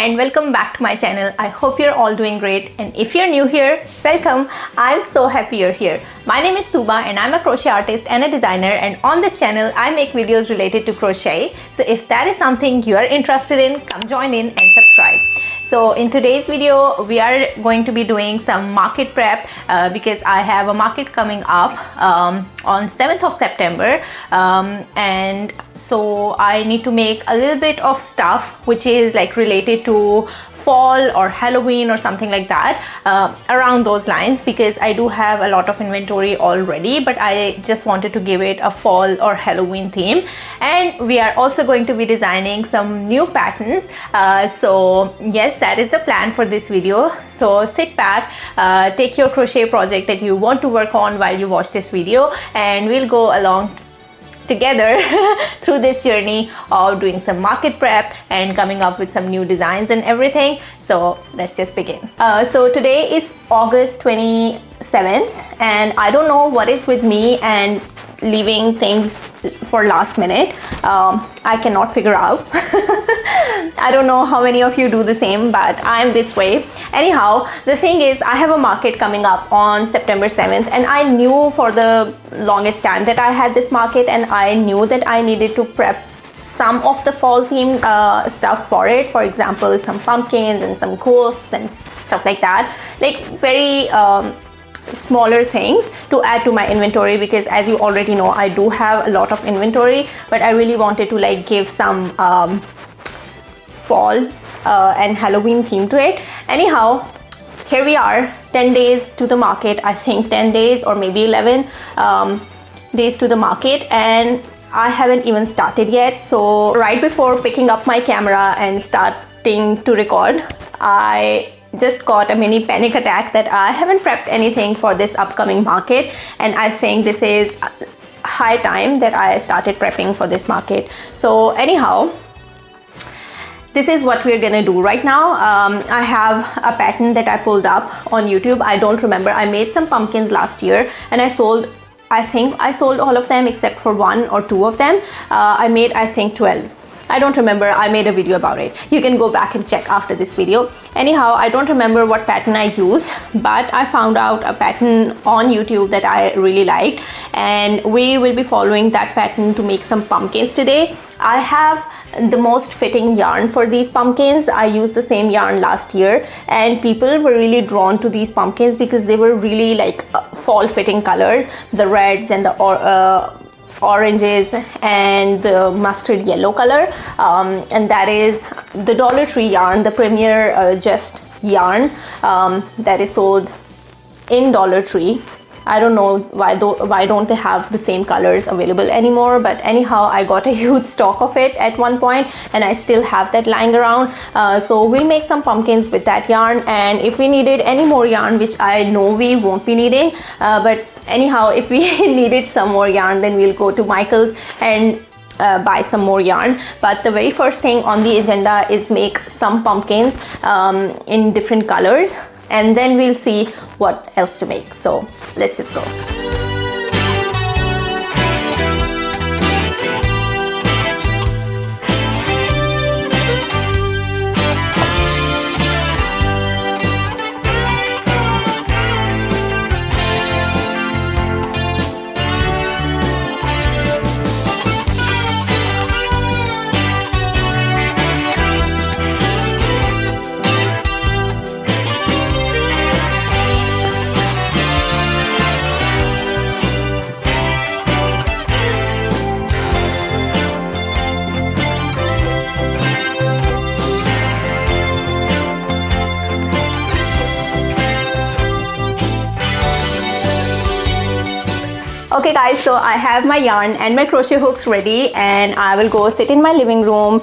and welcome back to my channel. I hope you're all doing great, and if you're new here, welcome. I'm so happy you're here. My name is Tuba and I'm a crochet artist and a designer, and on this channel I make videos related to crochet. So if that is something you are interested in, come join in and subscribe. So in today's video we are going to be doing some market prep because I have a market coming up on 7th of September, and so I need to make a little bit of stuff which is like related to fall or Halloween or something like that, around those lines, because I do have a lot of inventory already, but I just wanted to give it a fall or Halloween theme. And we are also going to be designing some new patterns, so yes, that is the plan for this video. So sit back, take your crochet project that you want to work on while you watch this video, and we'll go along together through this journey of doing some market prep and coming up with some new designs and everything. So let's just begin. So today is August 27th, and I don't know what is with me and leaving things for last minute. I cannot figure out. I don't know how many of you do the same, but I'm this way. Anyhow, the thing is, I have a market coming up on September 7th, and I knew for the longest time that I had this market, and I knew that I needed to prep some of the fall theme stuff for it. For example, some pumpkins and some ghosts and stuff like that, like very smaller things to add to my inventory, because as you already know, I do have a lot of inventory, but I really wanted to like give some fall and Halloween theme to it. Anyhow, here we are, 10 days to the market. I think 10 days or maybe 11 days to the market, and I haven't even started yet. So right before picking up my camera and starting to record, I just got a mini panic attack that I haven't prepped anything for this upcoming market, and I think this is high time that I started prepping for this market. So anyhow, this is what we're gonna do right now. I have a pattern that I pulled up on YouTube. I don't remember. I made some pumpkins last year and I think I sold all of them except for 1 or 2 of them. I made, I think, 12. I don't remember. I made a video about it. You can go back and check after this video. Anyhow, I don't remember what pattern I used, but I found out a pattern on YouTube that I really liked, and we will be following that pattern to make some pumpkins today. I have the most fitting yarn for these pumpkins. I used the same yarn last year, and people were really drawn to these pumpkins because they were really like fall fitting colors, the reds and the oranges and the mustard yellow color, and that is the Dollar Tree yarn, the premier just yarn that is sold in Dollar Tree. I don't know why don't they have the same colors available anymore, but anyhow, I got a huge stock of it at one point, and I still have that lying around. So we'll make some pumpkins with that yarn, and if we needed any more yarn, which I know we won't be needing, but anyhow, if we needed some more yarn, then we'll go to Michael's and buy some more yarn. But the very first thing on the agenda is make some pumpkins in different colors, and then we'll see what else to make. So let's just go. Okay guys, so I have my yarn and my crochet hooks ready, and I will go sit in my living room,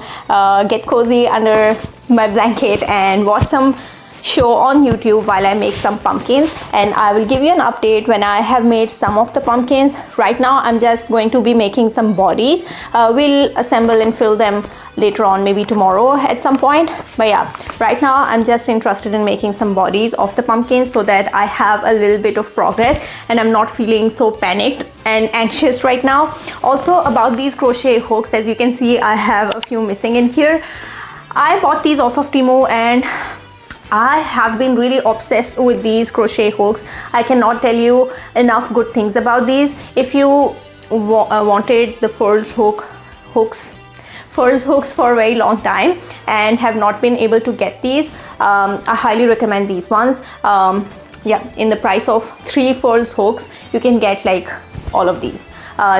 get cozy under my blanket and watch some show on YouTube while I make some pumpkins, and I will give you an update when I have made some of the pumpkins. Right now I'm just going to be making some bodies. We'll assemble and fill them later on, maybe tomorrow at some point, but yeah, right now I'm just interested in making some bodies of the pumpkins so that I have a little bit of progress and I'm not feeling so panicked and anxious right now. Also about these crochet hooks, as you can see, I have a few missing in here. I bought these off of Temu, and I have been really obsessed with these crochet hooks. I cannot tell you enough good things about these. If you wanted the furls hooks for a very long time and have not been able to get these, I highly recommend these ones. Yeah, in the price of 3 furls hooks, you can get like all of these.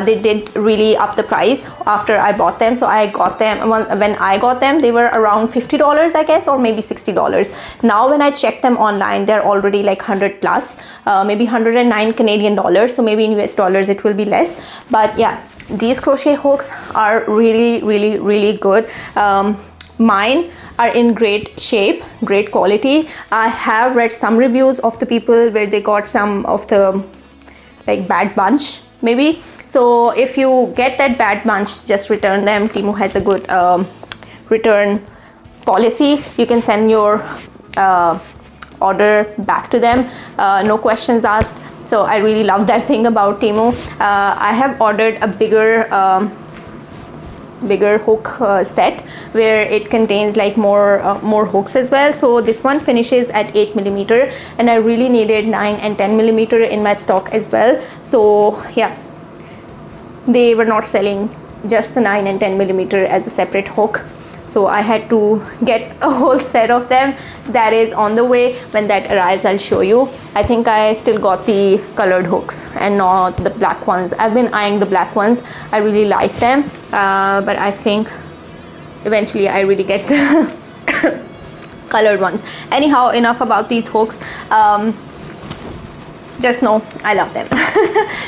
They did really up the price after I bought them. So I got them, when I got them, they were around $50, I guess, or maybe $60. Now when I check them online, they're already like 100 plus, maybe 109 Canadian dollars. So maybe in US dollars it will be less. But yeah, these crochet hooks are really good. Mine are in great shape, great quality. I have read some reviews of the people where they got some of the like bad bunch maybe. So if you get that bad bunch, just return them. Temu has a good return policy. You can send your order back to them, no questions asked. So I really love that thing about Temu. I have ordered a bigger hook set where it contains like more hooks as well. So this one finishes at 8mm, and I really needed 9 and 10mm in my stock as well. So yeah, they were not selling just the 9 and 10mm as a separate hook, so I had to get a whole set of them. That is on the way. When that arrives, I'll show you. I think I still got the colored hooks and not the black ones. I've been eyeing the black ones. I really like them, but I think eventually I really get the colored ones. Anyhow, enough about these hooks. Just know I love them.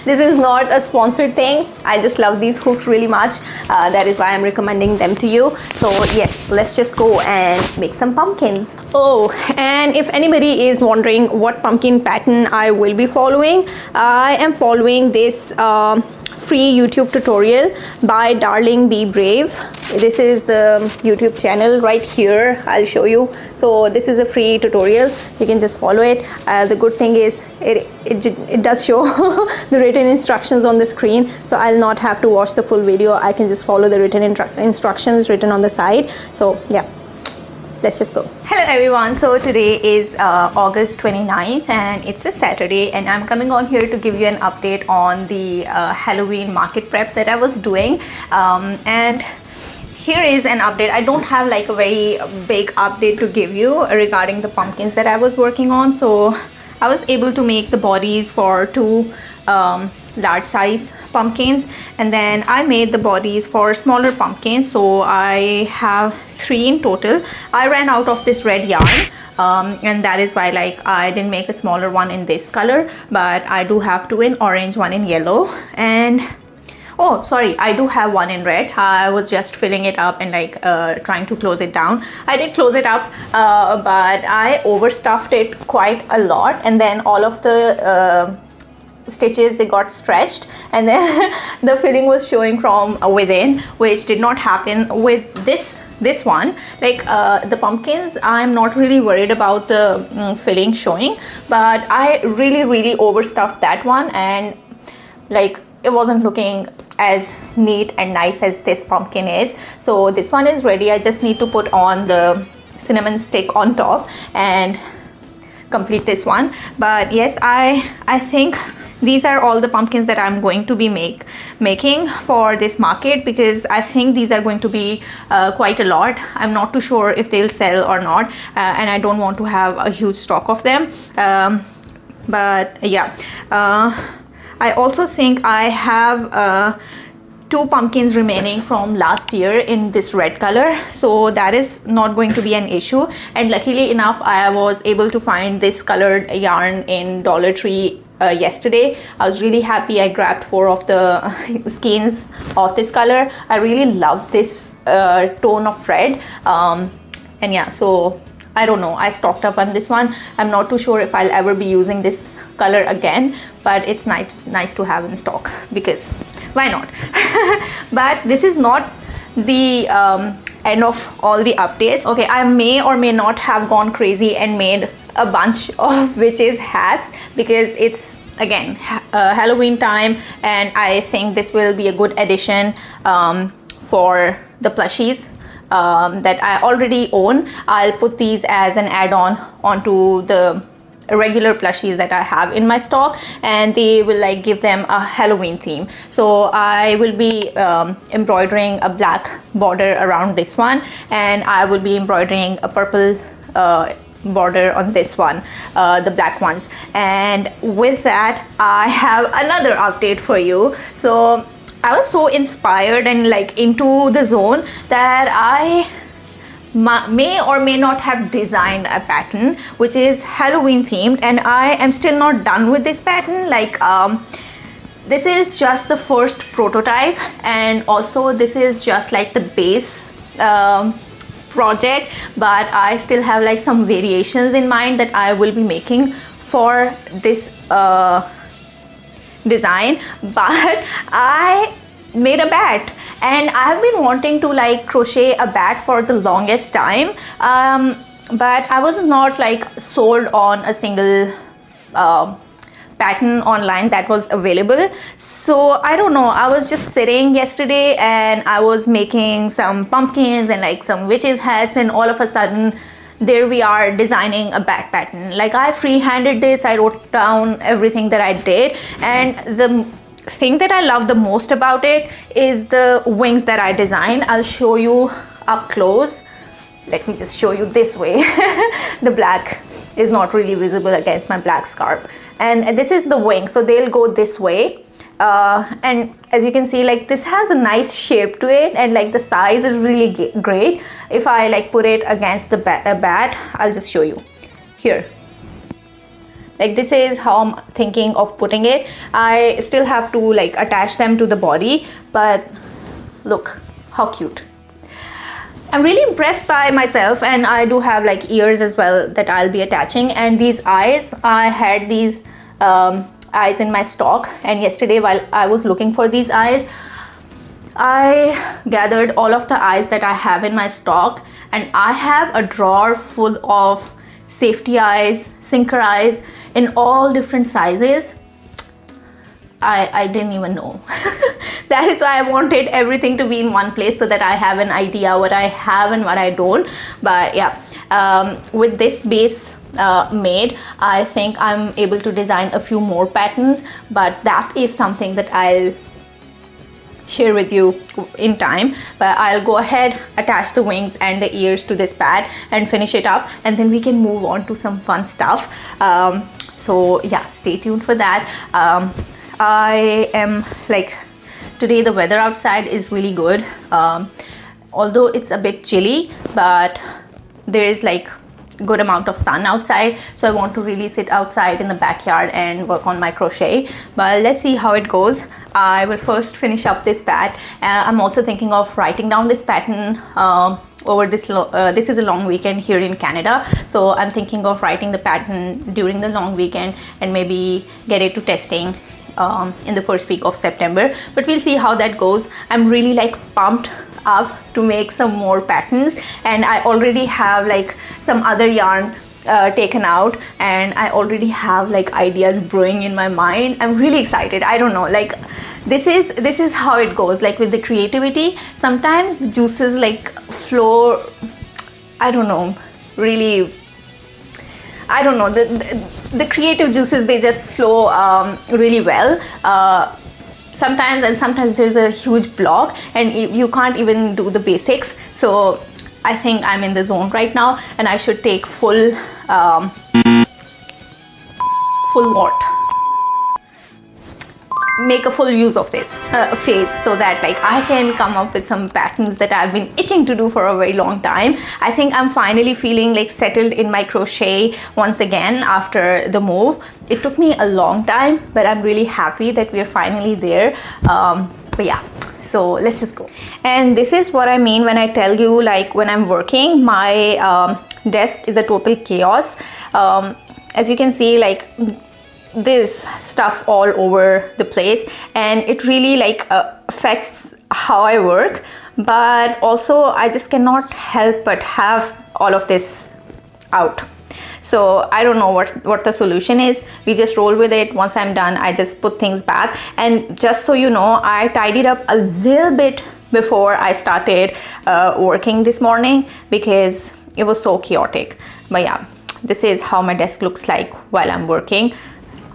This is not a sponsored thing. I just love these hooks really much. That is why I'm recommending them to you. So yes, let's just go and make some pumpkins. Oh, and if anybody is wondering what pumpkin pattern I will be following, I am following this free YouTube tutorial by Darling Be Brave. This is the YouTube channel right here. I'll show you. So this is a free tutorial. You can just follow it. The good thing is it does show the written instructions on the screen, so I'll not have to watch the full video. I can just follow the written instructions written on the side. So yeah, let's just go. Hello everyone. So today is August 29th and it's a Saturday, and I'm coming on here to give you an update on the Halloween market prep that I was doing. And here is an update. I don't have like a very big update to give you regarding the pumpkins that I was working on. So I was able to make the bodies for 2 large size pumpkins, and then I made the bodies for smaller pumpkins. So I have 3 in total. I ran out of this red yarn, and that is why like I didn't make a smaller one in this color, but I do have 2 in orange, 1 in yellow, and oh sorry, I do have 1 in red. I was just filling it up and like trying to close it down. I did close it up, but I overstuffed it quite a lot, and then all of the stitches, they got stretched, and then the filling was showing from within, which did not happen with this one. Like the pumpkins, I'm not really worried about the filling showing, but I really overstuffed that one, and like it wasn't looking as neat and nice as this pumpkin is. So this one is ready. I just need to put on the cinnamon stick on top and complete this one. But yes, I think these are all the pumpkins that I'm going to be making for this market, because I think these are going to be quite a lot. I'm not too sure if they'll sell or not, and I don't want to have a huge stock of them. But yeah, I also think I have 2 pumpkins remaining from last year in this red color, so that is not going to be an issue. And luckily enough, I was able to find this colored yarn in Dollar Tree yesterday. I was really happy. I grabbed 4 of the skeins of this color. I really love this tone of red, and yeah, so I don't know, I stocked up on this one. I'm not too sure if I'll ever be using this color again, but it's nice to have in stock, because why not? But this is not the end of all the updates. Okay, I may or may not have gone crazy and made a bunch of witches hats, because it's again Halloween time, and I think this will be a good addition for the plushies that I already own. I'll put these as an add-on onto the regular plushies that I have in my stock, and they will like give them a Halloween theme. So I will be embroidering a black border around this one, and I will be embroidering a purple border on this one, the black ones. And with that, I have another update for you. So I was so inspired and like into the zone that I may or may not have designed a pattern which is Halloween themed, and I am still not done with this pattern. Like this is just the first prototype, and also this is just like the base project, but I still have like some variations in mind that I will be making for this design. But I made a bat, and I've been wanting to like crochet a bat for the longest time, but I was not like sold on a single pattern online that was available. So I don't know, I was just sitting yesterday and I was making some pumpkins and like some witches hats, and all of a sudden there we are designing a bat pattern. Like I freehanded this, I wrote down everything that I did, and the thing that I love the most about it is the wings that I designed. I'll show you up close. Let me just show you this way. The black is not really visible against my black scarf, and this is the wing, so they'll go this way. And as you can see, like this has a nice shape to it, and like the size is really great. If I like put it against the bat, I'll just show you here. Like this is how I'm thinking of putting it. I still have to like attach them to the body, but look how cute. I'm really impressed by myself, and I do have like ears as well that I'll be attaching, and these eyes, I had these eyes in my stock, and yesterday while I was looking for these eyes, I gathered all of the eyes that I have in my stock, and I have a drawer full of safety eyes, sinker eyes in all different sizes. I didn't even know. That is why I wanted everything to be in one place, so that I have an idea what I have and what I don't. But yeah, with this base made, I think I'm able to design a few more patterns, but that is something that I'll share with you in time. But I'll go ahead, attach the wings and the ears to this pad and finish it up, and then we can move on to some fun stuff. So yeah, stay tuned for that. I am like, today the weather outside is really good, although it's a bit chilly, but there is like good amount of sun outside, so I want to really sit outside in the backyard and work on my crochet. But let's see how it goes. I will first finish up this bat. I'm also thinking of writing down this pattern over this this is a long weekend here in Canada, so I'm thinking of writing the pattern during the long weekend and maybe get it to testing in the first week of September. But we'll see how that goes. I'm really like pumped up to make some more patterns, and I already have like some other yarn taken out, and I already have like ideas brewing in my mind. I'm really excited. I don't know, like this is how it goes, like with the creativity. Sometimes the juices like flow, I don't know, really, I don't know, the creative juices, they just flow really well sometimes, and sometimes there's a huge block and you can't even do the basics. So I think I'm in the zone right now, and I should take full make a full use of this phase, so that like I can come up with some patterns that I've been itching to do for a very long time. I think I'm finally feeling like settled in my crochet once again after the move. It took me a long time, but I'm really happy that we're finally there. But yeah, so let's just go. And this is what I mean when I tell you, like when I'm working, my desk is a total chaos. As you can see, like this stuff all over the place, and it really like affects how I work. But also I just cannot help but have all of this out. So I don't know what the solution is. We just roll with it. Once I'm done, I just put things back. And just so you know, I tidied up a little bit before I started working this morning because it was so chaotic. But yeah, this is how my desk looks like while I'm working.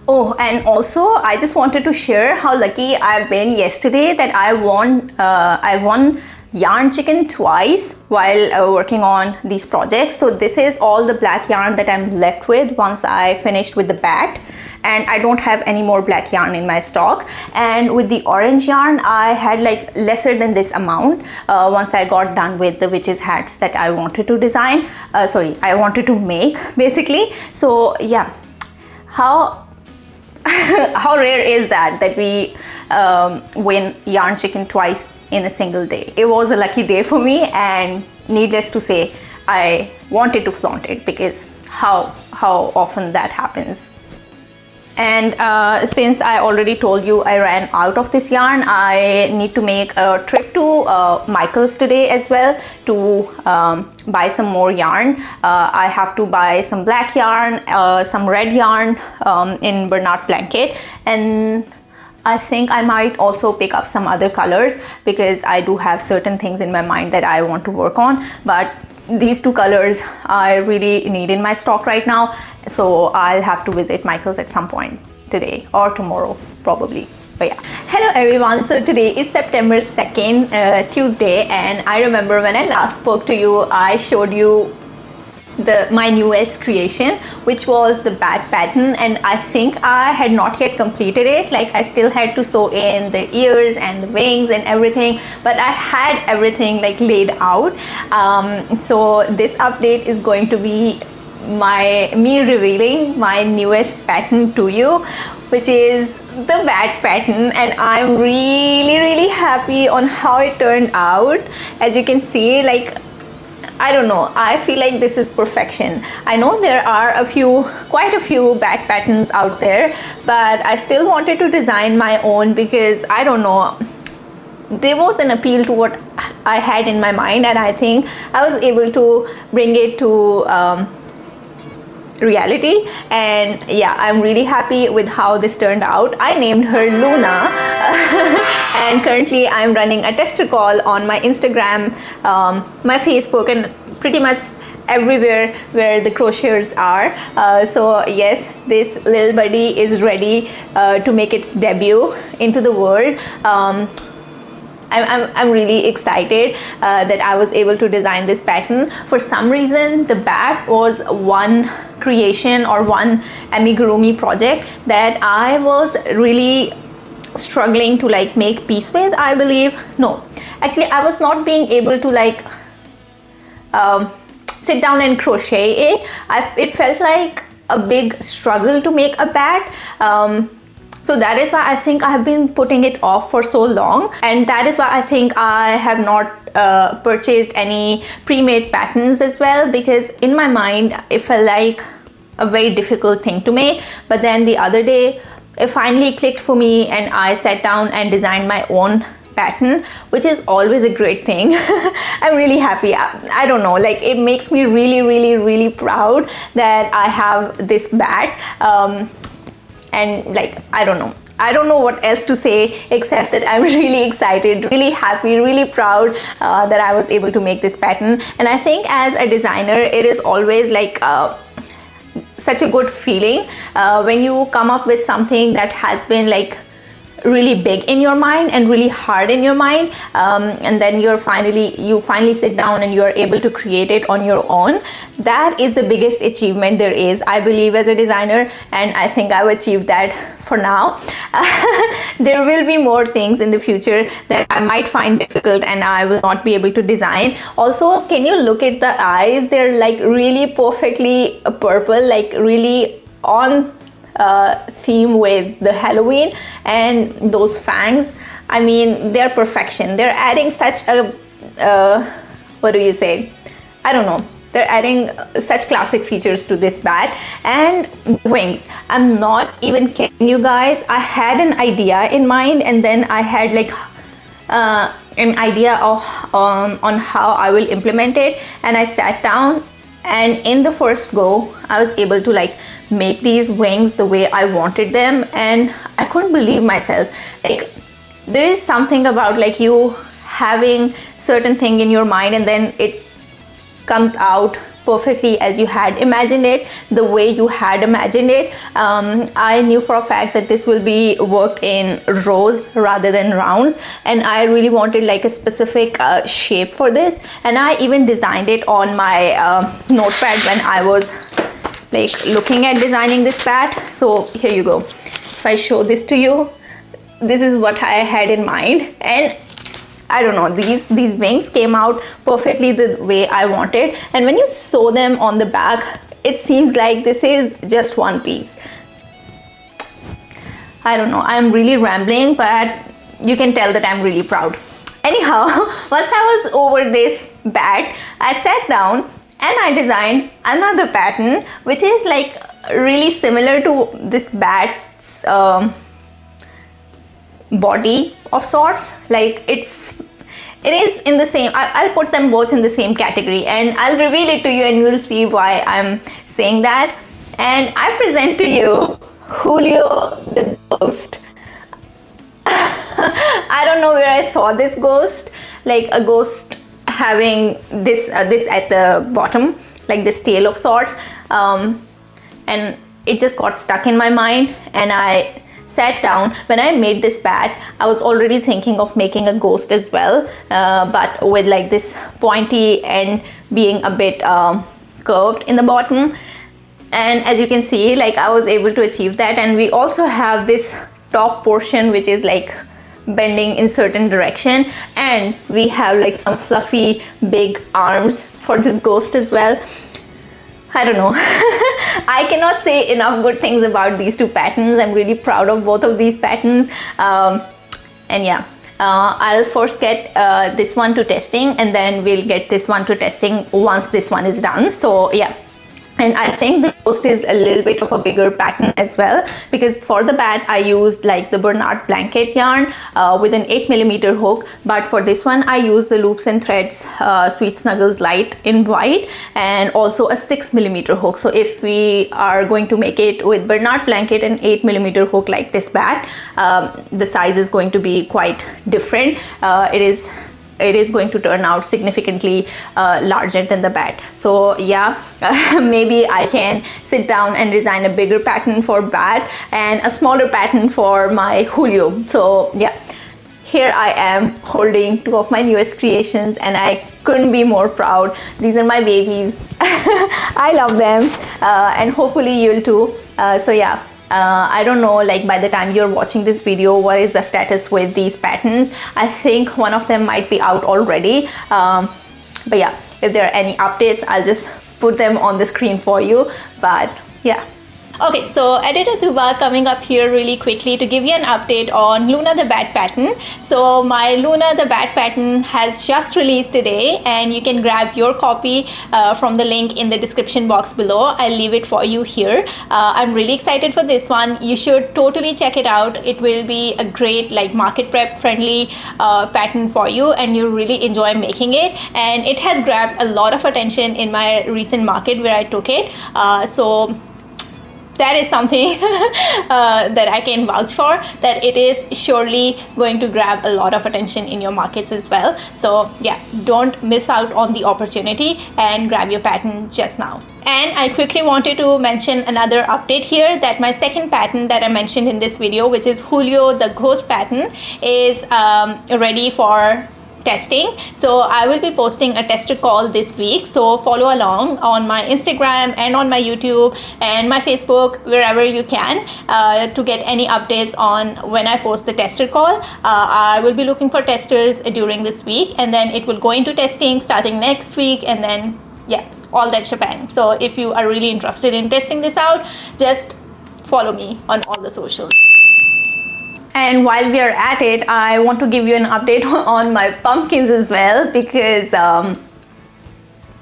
Oh, and also I just wanted to share how lucky I've been yesterday that I won yarn chicken twice while working on these projects. So this is all the black yarn that I'm left with once I finished with the bat, and I don't have any more black yarn in my stock. And with the orange yarn, I had like lesser than this amount once I got done with the witches hats that I wanted to design. I wanted to make basically. So yeah, how rare is that we win yarn chicken twice in a single day. It was a lucky day for me, and needless to say, I wanted to flaunt it because how often that happens. And since I already told you I ran out of this yarn, I need to make a trip to Michael's today as well to buy some more yarn. I have to buy some black yarn, some red yarn in burnout blanket, and I think I might also pick up some other colors because I do have certain things in my mind that I want to work on, but these two colors I really need in my stock right now. So I'll have to visit Michael's at some point today or tomorrow probably. But yeah, hello everyone. So today is September 2nd, Tuesday, and I remember when I last spoke to you, I showed you my newest creation, which was the bat pattern, and I think I had not yet completed it. Like I still had to sew in the ears and the wings and everything, but I had everything like laid out. So this update is going to be me revealing my newest pattern to you, which is the bat pattern, and I'm really happy on how it turned out. As you can see, like, I don't know, I feel like this is perfection. I know there are quite a few bat patterns out there, but I still wanted to design my own because I don't know, there was an appeal to what I had in my mind, and I think I was able to bring it to reality. And yeah, I'm really happy with how this turned out. I named her Luna and currently I'm running a tester call on my Instagram, my Facebook, and pretty much everywhere where the crocheters are. So yes, this little buddy is ready to make its debut into the world. I'm really excited that I was able to design this pattern. For some reason, the bat was one creation or one amigurumi project that I was really struggling to like make peace with, I believe. No, actually I was not being able to like sit down and crochet it. It felt like a big struggle to make a bat. So that is why I think I have been putting it off for so long, and that is why I think I have not purchased any pre-made patterns as well, because in my mind it felt like a very difficult thing to make. But then the other day it finally clicked for me and I sat down and designed my own pattern, which is always a great thing. I'm really happy. I don't know, like it makes me really proud that I have this bat. And like, I don't know what else to say except that I'm really excited, really happy, really proud that I was able to make this pattern. And I think as a designer, it is always like such a good feeling when you come up with something that has been like really big in your mind and really hard in your mind, and then you finally sit down and you're able to create it on your own. That is the biggest achievement there is, I believe, as a designer, and I think I've achieved that for now. There will be more things in the future that I might find difficult and I will not be able to design. Also, can you look at the eyes? They're like really perfectly purple, like really on theme with the Halloween, and those fangs, I mean, they're perfection. They're adding such a what do you say, I don't know, they're adding such classic features to this bat. And wings, I'm not even kidding you guys, I had an idea in mind and then I had like an idea of on how I will implement it, and I sat down and in the first go I was able to like make these wings the way I wanted them, and I couldn't believe myself. Like, there is something about like you having certain thing in your mind and then it comes out perfectly as you had imagined it, the way you had imagined it. I knew for a fact that this will be worked in rows rather than rounds, and I really wanted like a specific shape for this, and I even designed it on my notepad when I was like looking at designing this bat. So here you go. If I show this to you, this is what I had in mind, and I don't know, these wings came out perfectly the way I wanted, and when you sew them on the back, it seems like this is just one piece. I don't know, I'm really rambling, but you can tell that I'm really proud. Anyhow, once I was over this bat, I sat down and I designed another pattern which is like really similar to this bat's body of sorts. Like it is in the same, I'll put them both in the same category, and I'll reveal it to you and you'll see why I'm saying that. And I present to you Julio the ghost. I don't know where I saw this ghost, like a ghost having this at the bottom, like this tail of sorts, and it just got stuck in my mind, and I sat down. When I made this bat, I was already thinking of making a ghost as well, but with like this pointy end being a bit curved in the bottom, and as you can see, like I was able to achieve that. And we also have this top portion which is like bending in certain direction, and we have like some fluffy big arms for this ghost as well. I don't know. I cannot say enough good things about these two patterns. I'm really proud of both of these patterns. And yeah, I'll first get this one to testing, and then we'll get this one to testing once this one is done. So yeah. And I think the ghost is a little bit of a bigger pattern as well, because for the bat I used like the Bernard blanket yarn with an 8mm hook, but for this one I used the Loops and Threads Sweet Snuggles Light in white, and also a 6mm hook. So if we are going to make it with Bernard blanket and 8mm hook like this bat, the size is going to be quite different. It is going to turn out significantly larger than the bat. So yeah, maybe I can sit down and design a bigger pattern for bat and a smaller pattern for my Julio. So yeah, here I am holding two of my newest creations, and I couldn't be more proud. These are my babies. I love them, and hopefully you'll too. So yeah, I don't know, like by the time you're watching this video, what is the status with these patterns. I think one of them might be out already, but yeah, if there are any updates, I'll just put them on the screen for you. But yeah. Okay, so Editor Tuba coming up here really quickly to give you an update on Luna the Bat pattern. So my Luna the Bat pattern has just released today, and you can grab your copy from the link in the description box below. I'll leave it for you here. I'm really excited for this one. You should totally check it out. It will be a great like market prep friendly pattern for you, and you'll really enjoy making it. And it has grabbed a lot of attention in my recent market where I took it. So that is something that I can vouch for, that it is surely going to grab a lot of attention in your markets as well. So yeah, don't miss out on the opportunity and grab your pattern just now. And I quickly wanted to mention another update here, that my second pattern that I mentioned in this video, which is Julio the Ghost pattern, is ready for testing. So I will be posting a tester call this week, so follow along on my Instagram and on my YouTube and my Facebook, wherever you can, to get any updates on when I post the tester call. I will be looking for testers during this week, and then it will go into testing starting next week, and then yeah, all that shebang. So if you are really interested in testing this out, just follow me on all the socials. And while we are at it, I want to give you an update on my pumpkins as well, because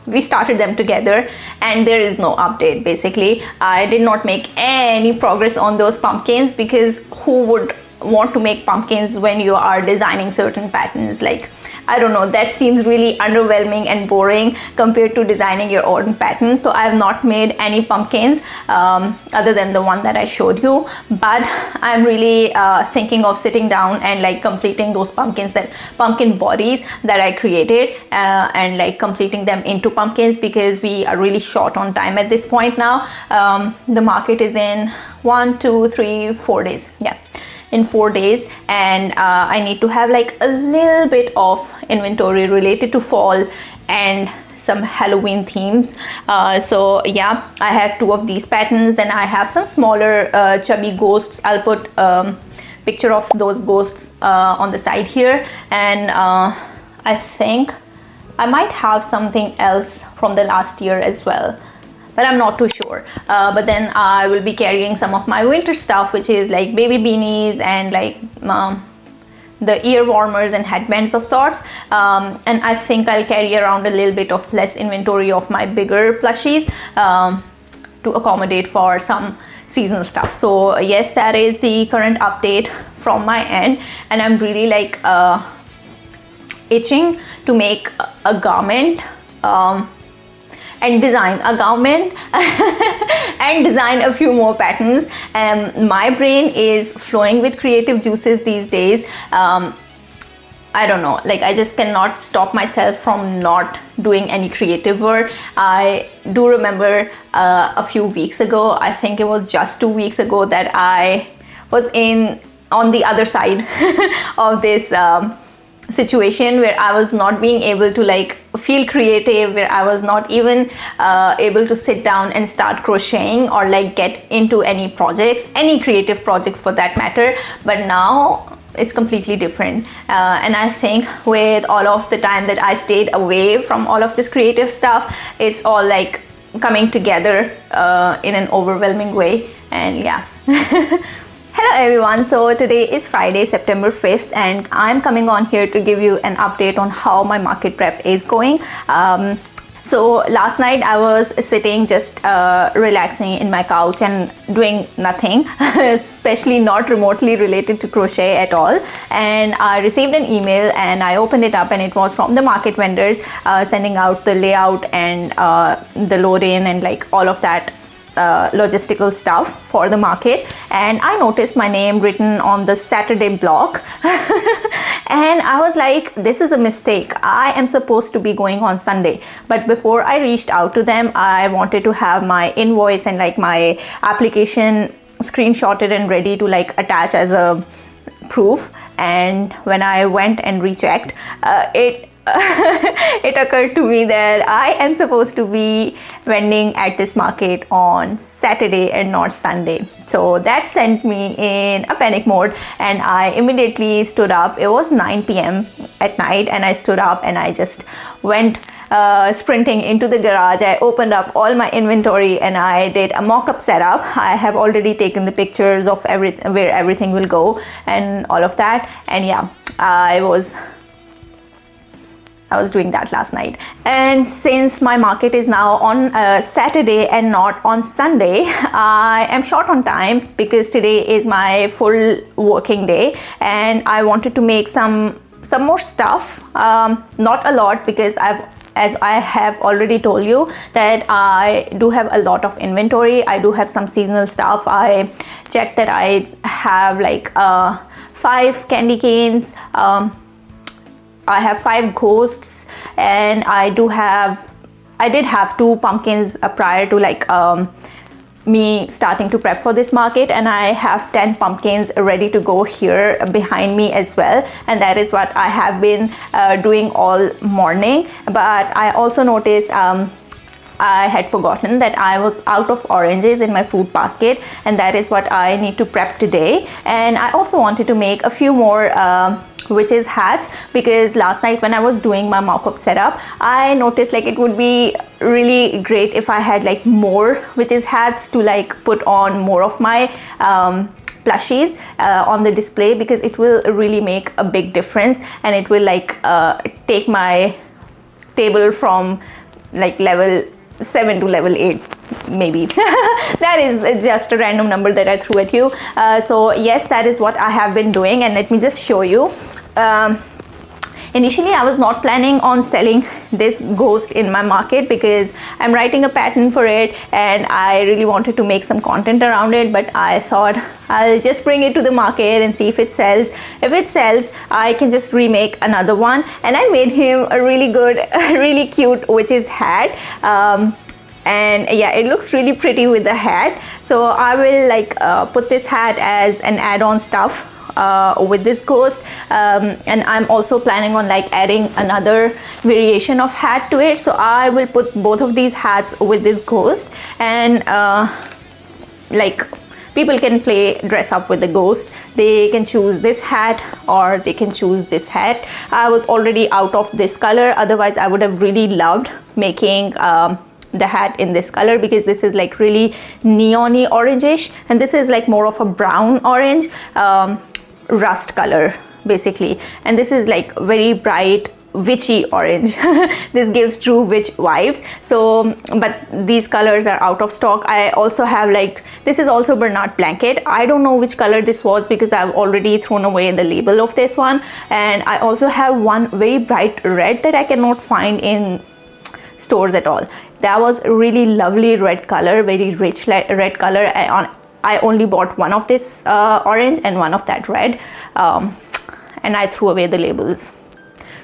we started them together and there is no update. Basically, I did not make any progress on those pumpkins, because who would want to make pumpkins when you are designing certain patterns. Like, I don't know, that seems really underwhelming and boring compared to designing your own pattern. So I have not made any pumpkins other than the one that I showed you, but I'm really thinking of sitting down and like completing those pumpkins, that pumpkin bodies that I created, and like completing them into pumpkins, because we are really short on time at this point now. The market is in 1, 2, 3, 4 days. Yeah, in 4 days, and I need to have like a little bit of inventory related to fall and some Halloween themes. So yeah, I have 2 of these patterns. Then I have some smaller chubby ghosts. I'll put picture of those ghosts on the side here, and I think I might have something else from the last year as well, but I'm not too sure. But then I will be carrying some of my winter stuff, which is like baby beanies and like the ear warmers and headbands of sorts. And I think I'll carry around a little bit of less inventory of my bigger plushies to accommodate for some seasonal stuff. So yes, that is the current update from my end, and I'm really like itching to make a garment and design a garment and design a few more patterns. My brain is flowing with creative juices these days. I don't know, like I just cannot stop myself from not doing any creative work. I do remember a few weeks ago, I think it was just 2 weeks ago, that I was on the other side of this situation where I was not being able to like feel creative, where I was not even able to sit down and start crocheting or like get into any projects, any creative projects for that matter. But now it's completely different, and I think with all of the time that I stayed away from all of this creative stuff, it's all like coming together in an overwhelming way. And yeah. Hello everyone, so today is Friday, September 5th, and I'm coming on here to give you an update on how my market prep is going. So last night I was sitting just relaxing in my couch and doing nothing, especially not remotely related to crochet at all. And I received an email and I opened it up, and it was from the market vendors sending out the layout and the load in and like all of that logistical stuff for the market. And I noticed my name written on the Saturday block and I was like, this is a mistake. I am supposed to be going on Sunday. But before I reached out to them, I wanted to have my invoice and like my application screenshotted and ready to like attach as a proof. And when I went and rechecked, it occurred to me that I am supposed to be vending at this market on Saturday and not Sunday. So that sent me in a panic mode, and I immediately stood up. It was 9 p.m. at night, and I stood up and I just went sprinting into the garage. I opened up all my inventory and I did a mock-up setup. I have already taken the pictures of where everything will go and all of that. And yeah, I was doing that last night. And since my market is now on Saturday and not on Sunday, I am short on time because today is my full working day, and I wanted to make some more stuff. Not a lot, because as I have already told you that I do have a lot of inventory. I do have some seasonal stuff. I checked that I have like 5 candy canes, I have 5 ghosts, and I did have 2 pumpkins prior to like me starting to prep for this market, and I have 10 pumpkins ready to go here behind me as well. And that is what I have been doing all morning. But I also noticed I had forgotten that I was out of oranges in my fruit basket, and that is what I need to prep today. And I also wanted to make a few more witches hats, because last night when I was doing my mock-up setup, I noticed like it would be really great if I had like more witches hats to like put on more of my plushies on the display, because it will really make a big difference, and it will like take my table from like level 7 to level 8 maybe. that is just a random number that I threw at you. So yes, that is what I have been doing, and let me just show you. Initially, I was not planning on selling this ghost in my market because I'm writing a pattern for it and I really wanted to make some content around it, but I thought I'll just bring it to the market and see if it sells. If it sells, I can just remake another one, and I made him a really good, really cute witch's hat. And yeah, it looks really pretty with the hat. So I will like put this hat as an add-on stuff with this ghost, and I'm also planning on like adding another variation of hat to it. So I will put both of these hats with this ghost, and like people can dress up with the ghost. They can choose this hat or they can choose this hat. I was already out of this color, otherwise I would have really loved making the hat in this color, because this is like really neon-y orangish, and this is like more of a brown orange, rust color basically, and this is like very bright witchy orange. This gives true witch vibes. So but these colors are out of stock. I also have like, this is also Bernard blanket. I don't know which color this was because I've already thrown away the label of this one, and I also have one very bright red that I cannot find in stores at all. That was a really lovely red color, very rich red color. I only bought one of this orange and one of that red, and I threw away the labels.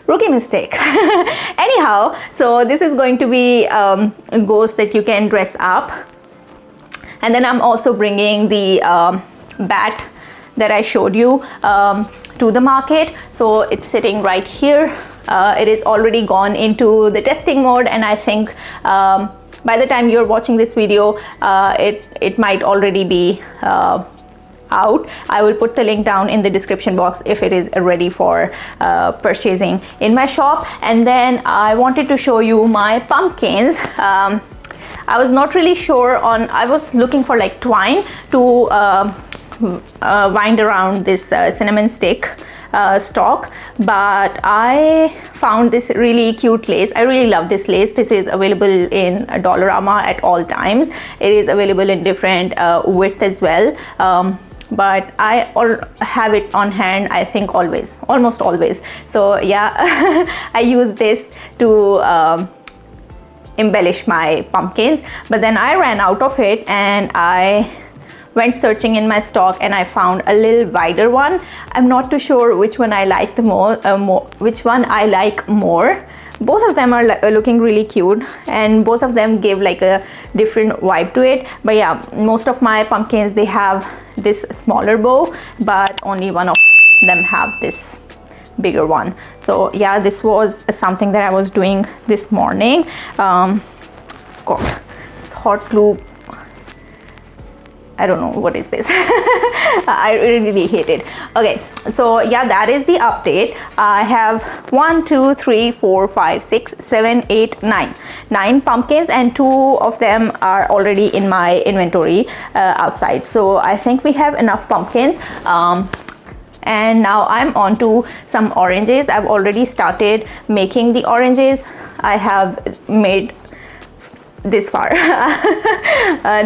Rookie mistake. Anyhow, so this is going to be a ghost that you can dress up. And then I'm also bringing the bat that I showed you to the market. So it's sitting right here. It is already gone into the testing mode, and I think by the time you're watching this video, it might already be out. I will put the link down in the description box if it is ready for purchasing in my shop. And then I wanted to show you my pumpkins. I was not really sure on, I was looking for like twine to wind around this cinnamon stick stock, but I found this really cute lace. I really love this lace. This is available in Dollarama at all times. It is available in different width as well, but I have it on hand, I think almost always. So yeah, I use this to embellish my pumpkins, but then I ran out of it and I went searching in my stock and I found a little wider one. I'm not too sure which one I like the which one I like more. Both of them are looking really cute, and both of them give like a different vibe to it. But yeah, most of my pumpkins, they have this smaller bow, but only one of them have this bigger one. So yeah, this was something that I was doing this morning. God, this hot glue, I don't know what is this. I really hate it. Okay, so yeah, that is the update. I have 1, 2, 3, 4, 5, 6, 7, 8, 9 pumpkins, and 2 of them are already in my inventory outside. So I think we have enough pumpkins. And now I'm on to some oranges. I've already started making the oranges. I have made this far.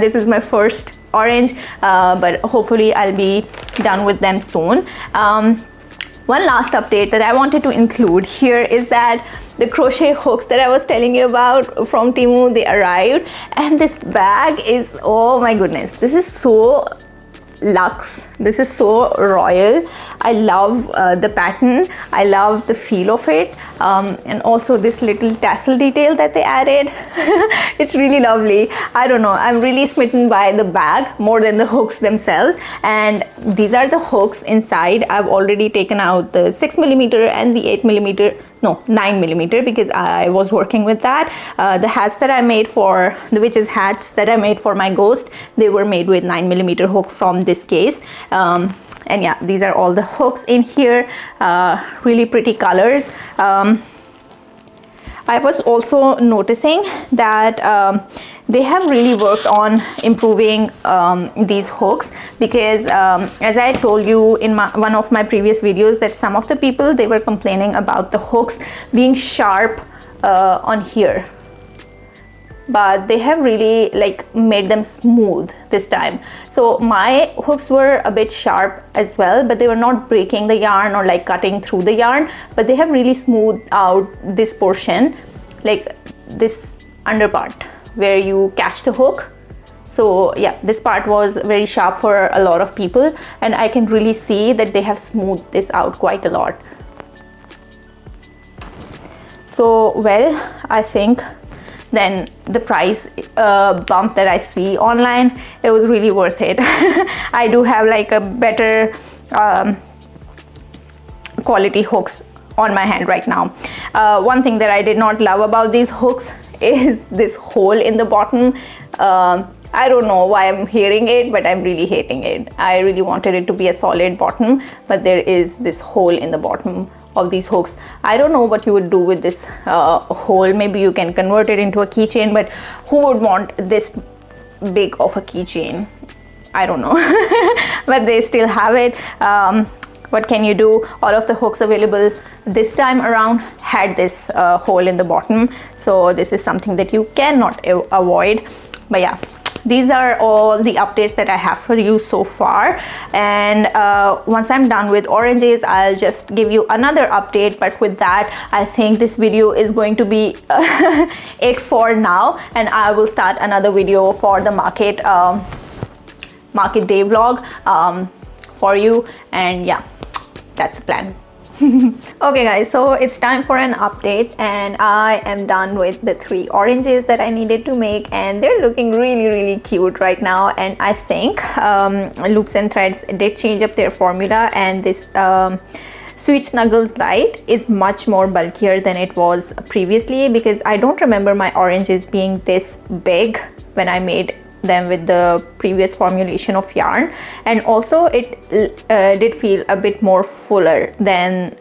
This is my first orange, but hopefully I'll be done with them soon. One last update that I wanted to include here is that the crochet hooks that I was telling you about from Temu, they arrived, and this bag is, oh my goodness, this is so luxe. This is so royal. I love the pattern. I love the feel of it, and also this little tassel detail that they added. It's really lovely. I don't know, I'm really smitten by the bag more than the hooks themselves. And these are the hooks inside. I've already taken out the 6mm and the 8mm, no, 9mm, because I was working with that. The hats that I made for the witches hats that I made for my ghost, they were made with 9mm hook from this case. And yeah, these are all the hooks in here. Really pretty colors. I was also noticing that they have really worked on improving these hooks, because as I told you in one of my previous videos, that some of the people, they were complaining about the hooks being sharp on here. but they have really like made them smooth this time. So my hooks were a bit sharp as well, but they were not breaking the yarn or like cutting through the yarn, but they have really smoothed out this portion, like this under part where you catch the hook. So yeah, this part was very sharp for a lot of people, and I can really see that they have smoothed this out quite a lot. So well, I think then the price bump that I see online, it was really worth it. I do have like a better quality hooks on my hand right now. One thing that I did not love about these hooks is this hole in the bottom. I don't know why I'm hearing it, but I'm really hating it. I really wanted it to be a solid bottom, but there is this hole in the bottom of these hooks. I don't know what you would do with this hole. Maybe you can convert it into a keychain, but who would want this big of a keychain? I don't know. But they still have it. What can you do? All of the hooks available this time around had this hole in the bottom, so this is something that you cannot avoid. But yeah, these are all the updates that I have for you so far, and once I'm done with oranges, I'll just give you another update. But with that, I think this video is going to be it for now, and I will start another video for the market day vlog for you, and yeah, that's the plan. Okay guys, so it's time for an update, and I am done with the 3 oranges that I needed to make, and they're looking really cute right now. And I think Loops and Threads did change up their formula, and this Sweet Snuggles Light is much more bulkier than it was previously, because I don't remember my oranges being this big when I made them with the previous formulation of yarn. And also it did feel a bit more fuller than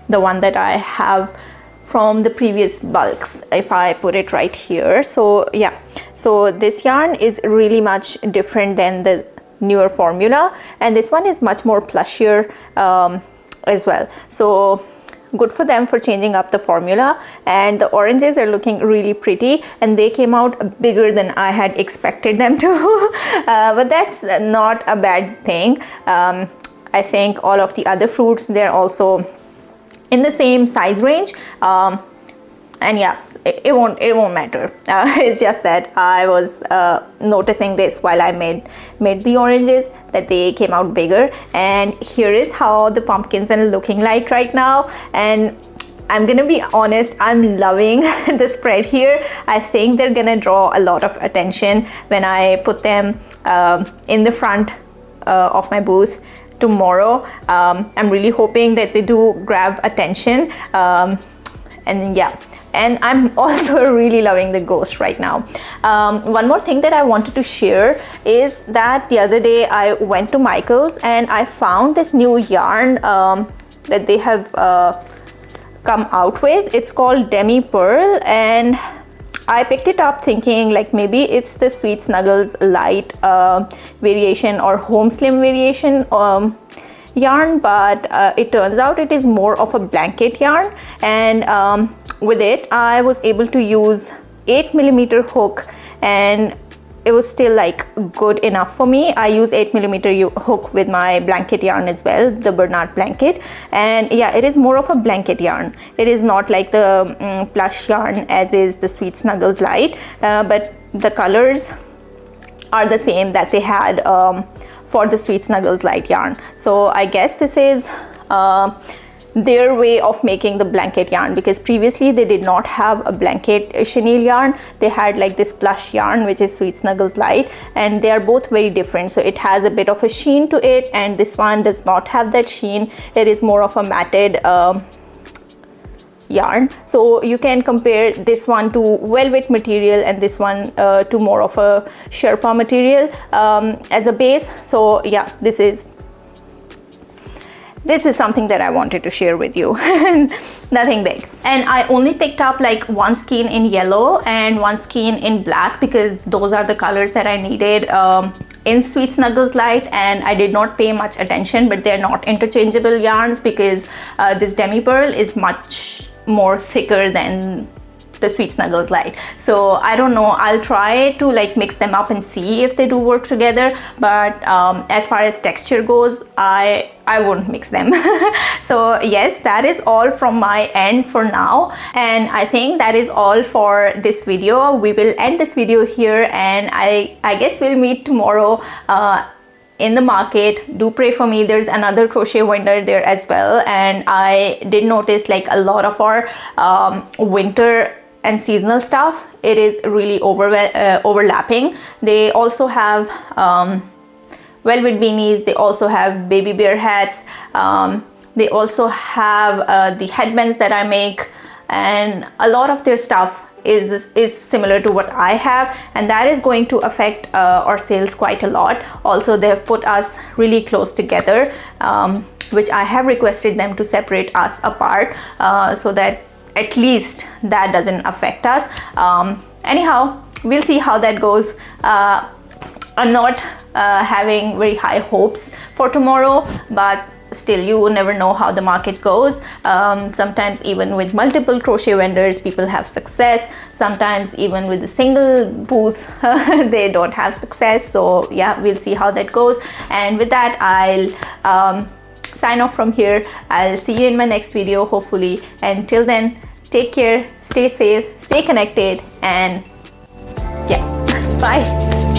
the one that I have from the previous bulks, if I put it right here. So yeah, so this yarn is really much different than the newer formula, and this one is much more plushier as well. So good for them for changing up the formula. And the oranges are looking really pretty, and they came out bigger than I had expected them to. But that's not a bad thing. I think all of the other fruits, they're also in the same size range, and yeah, it won't matter. It's just that I was noticing this while I made the oranges, that they came out bigger. And here is how the pumpkins are looking like right now. And I'm gonna be honest, I'm loving the spread here. I think they're gonna draw a lot of attention when I put them in the front of my booth tomorrow. I'm really hoping that they do grab attention, and yeah. And I'm also really loving the ghost right now. One more thing that I wanted to share is that the other day I went to Michael's and I found this new yarn that they have come out with. It's called Demi Pearl, and I picked it up thinking like maybe it's the Sweet Snuggles Light variation or Home Slim variation yarn, but it turns out it is more of a blanket yarn. And with it I was able to use 8mm hook, and it was still like good enough for me. I use 8mm hook with my blanket yarn as well, the Bernard blanket, and yeah, it is more of a blanket yarn. It is not like the plush yarn as is the Sweet Snuggles Light, but the colors are the same that they had for the Sweet Snuggles Light yarn. So I guess this is their way of making the blanket yarn, because previously they did not have a blanket chenille yarn. They had like this plush yarn, which is Sweet Snuggles Light, and they are both very different. So it has a bit of a sheen to it, and this one does not have that sheen. It is more of a matted yarn. So you can compare this one to velvet material and this one to more of a Sherpa material as a base. So yeah, this is something that I wanted to share with you. Nothing big. And I only picked up like one skein in yellow and one skein in black, because those are the colors that I needed in Sweet Snuggles Light, and I did not pay much attention, but they're not interchangeable yarns, because this Demi Pearl is much more thicker than the Sweet Snuggles light. So I don't know, I'll try to like mix them up and see if they do work together, but as far as texture goes, I won't mix them. So yes, that is all from my end for now, and I think that is all for this video. We will end this video here, and I guess we'll meet tomorrow in the market. Do pray for me. There's another crochet vendor there as well, and I did notice like a lot of our winter and seasonal stuff, it is really overlapping. They also have velvet beanies, they also have baby bear hats, they also have the headbands that I make, and a lot of their stuff is similar to what I have, and that is going to affect our sales quite a lot. Also, they have put us really close together, which I have requested them to separate us apart, so that at least that doesn't affect us. Anyhow, we'll see how that goes. I'm not having very high hopes for tomorrow, but still, you never know how the market goes. Sometimes even with multiple crochet vendors, people have success. Sometimes even with a single booth, they don't have success. So yeah, we'll see how that goes. And with that, I'll sign off from here. I'll see you in my next video, hopefully. Until then, take care, stay safe, stay connected, and yeah, bye.